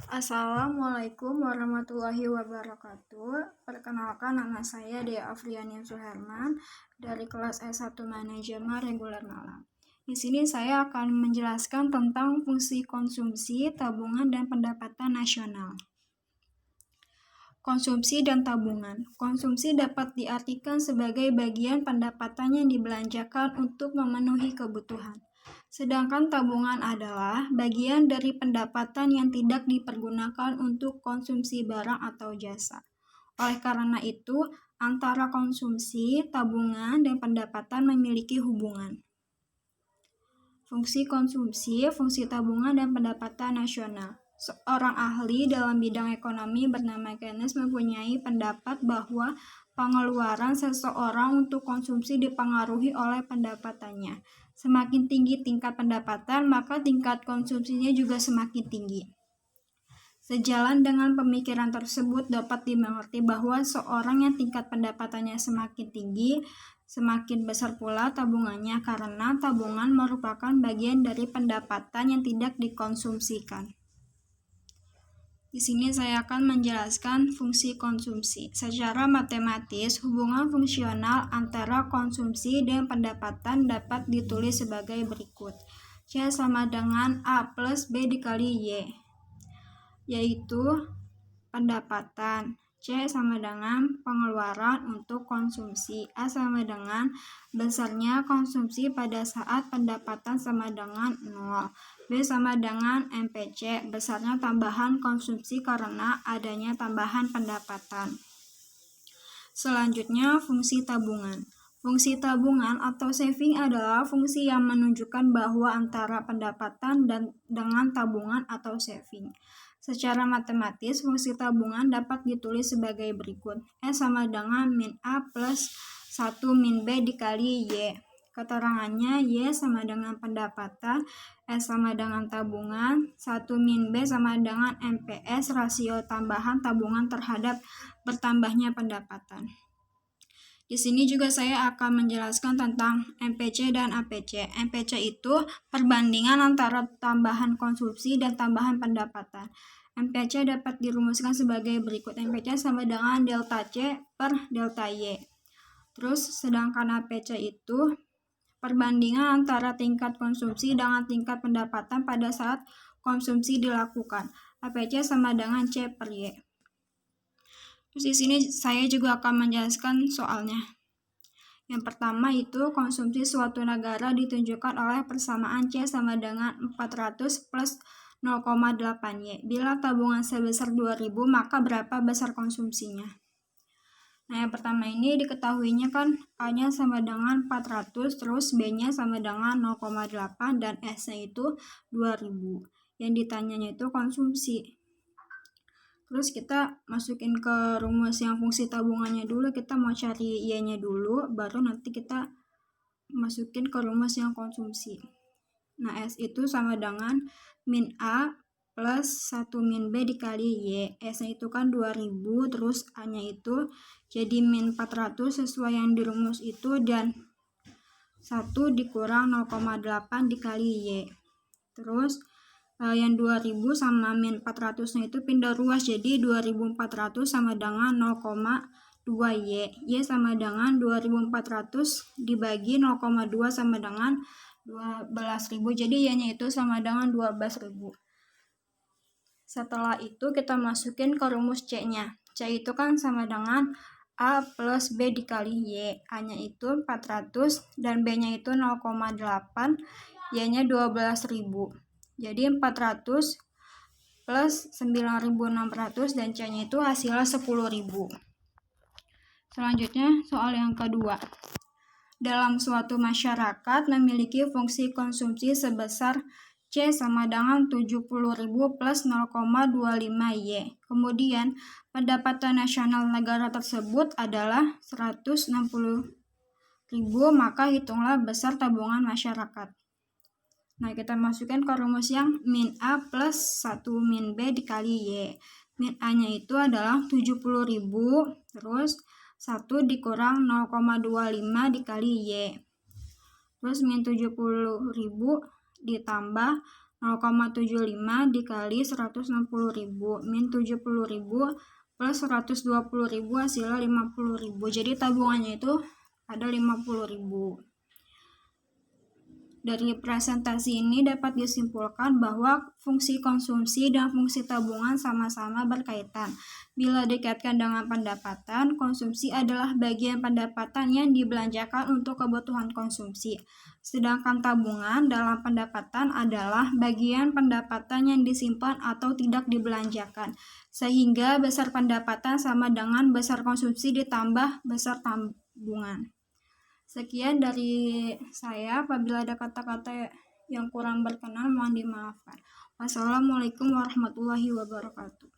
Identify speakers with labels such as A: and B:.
A: Assalamualaikum warahmatullahi wabarakatuh. Perkenalkan, nama saya Dea Afriani Suherman dari kelas S1 Manajemen Reguler Malang. Di sini saya akan menjelaskan tentang fungsi konsumsi, tabungan, dan pendapatan nasional. Konsumsi dan tabungan. Konsumsi dapat diartikan sebagai bagian pendapatan yang dibelanjakan untuk memenuhi kebutuhan. Sedangkan tabungan adalah bagian dari pendapatan yang tidak dipergunakan untuk konsumsi barang atau jasa. Oleh karena itu, antara konsumsi, tabungan, dan pendapatan memiliki hubungan. Fungsi konsumsi, fungsi tabungan, dan pendapatan nasional. Seorang ahli dalam bidang ekonomi bernama Keynes mempunyai pendapat bahwa pengeluaran seseorang untuk konsumsi dipengaruhi oleh pendapatannya. Semakin tinggi tingkat pendapatan, maka tingkat konsumsinya juga semakin tinggi. Sejalan dengan pemikiran tersebut dapat dimengerti bahwa seorang yang tingkat pendapatannya semakin tinggi, semakin besar pula tabungannya karena tabungan merupakan bagian dari pendapatan yang tidak dikonsumsikan. Di sini saya akan menjelaskan fungsi konsumsi. Secara matematis, hubungan fungsional antara konsumsi dan pendapatan dapat ditulis sebagai berikut. C sama dengan A plus B dikali Y, yaitu pendapatan. C sama dengan pengeluaran untuk konsumsi. A sama dengan besarnya konsumsi pada saat pendapatan sama dengan 0. B sama dengan MPC, besarnya tambahan konsumsi karena adanya tambahan pendapatan. Selanjutnya, fungsi tabungan. Fungsi tabungan atau saving adalah fungsi yang menunjukkan bahwa antara pendapatan dan dengan tabungan atau saving. Secara matematis, fungsi tabungan dapat ditulis sebagai berikut. S sama dengan min A plus 1 min B dikali Y. Keterangannya, Y sama dengan pendapatan, S sama dengan tabungan, 1 min B sama dengan MPS, rasio tambahan tabungan terhadap bertambahnya pendapatan. Di sini juga saya akan menjelaskan tentang MPC dan APC. MPC itu perbandingan antara tambahan konsumsi dan tambahan pendapatan. MPC dapat dirumuskan sebagai berikut. MPC sama dengan delta C per delta Y. Terus sedangkan APC itu perbandingan antara tingkat konsumsi dengan tingkat pendapatan pada saat konsumsi dilakukan. APC sama dengan C per Y. Terus di sini saya juga akan menjelaskan soalnya. Yang pertama itu konsumsi suatu negara ditunjukkan oleh persamaan C sama dengan 400 plus 0,8 Y. Bila tabungan sebesar 2000, maka berapa besar konsumsinya? Nah, yang pertama ini diketahuinya kan A-nya sama dengan 400, terus B-nya sama dengan 0,8, dan S-nya itu 2000. Yang ditanyanya itu konsumsi. Terus kita masukin ke rumus yang fungsi tabungannya dulu, kita mau cari Y-nya dulu, baru nanti kita masukin ke rumus yang konsumsi. Nah, S itu sama dengan min A plus 1 min B dikali Y. S-nya itu kan 2000, terus A-nya itu jadi min 400 sesuai yang dirumus itu, dan 1 dikurang 0,8 dikali Y. Terus yang 2000 sama min 400-nya itu pindah ruas, jadi 2400 sama dengan 0,2 Y. Y sama dengan 2400 dibagi 0,2 sama dengan 12.000, jadi Y-nya itu sama dengan 12.000. Setelah itu kita masukin ke rumus C-nya. C itu kan sama dengan A plus B dikali Y. A-nya itu 400 dan B-nya itu 0,8, Y-nya 12.000. Jadi 400 plus 9.600 dan C-nya itu hasilnya 10.000. Selanjutnya soal yang kedua. Dalam suatu masyarakat memiliki fungsi konsumsi sebesar C sama dengan 70.000 plus 0,25 Y. Kemudian, pendapatan nasional negara tersebut adalah 160.000, maka hitunglah besar tabungan masyarakat. Nah, kita masukkan ke rumus yang min A plus 1 min B dikali Y. Min A-nya itu adalah 70.000, terus 1 dikurang 0,25 dikali Y. Terus min 70.000 ditambah 0,75 dikali 160.000 min 70.000 plus 120.000 hasilnya 50.000. Jadi tabungannya itu ada 50.000. Dari presentasi ini dapat disimpulkan bahwa fungsi konsumsi dan fungsi tabungan sama-sama berkaitan. Bila dikaitkan dengan pendapatan, konsumsi adalah bagian pendapatan yang dibelanjakan untuk kebutuhan konsumsi. Sedangkan tabungan dalam pendapatan adalah bagian pendapatan yang disimpan atau tidak dibelanjakan. Sehingga besar pendapatan sama dengan besar konsumsi ditambah besar tabungan. Sekian dari saya. Apabila ada kata-kata yang kurang berkenan, mohon dimaafkan. Wassalamualaikum warahmatullahi wabarakatuh.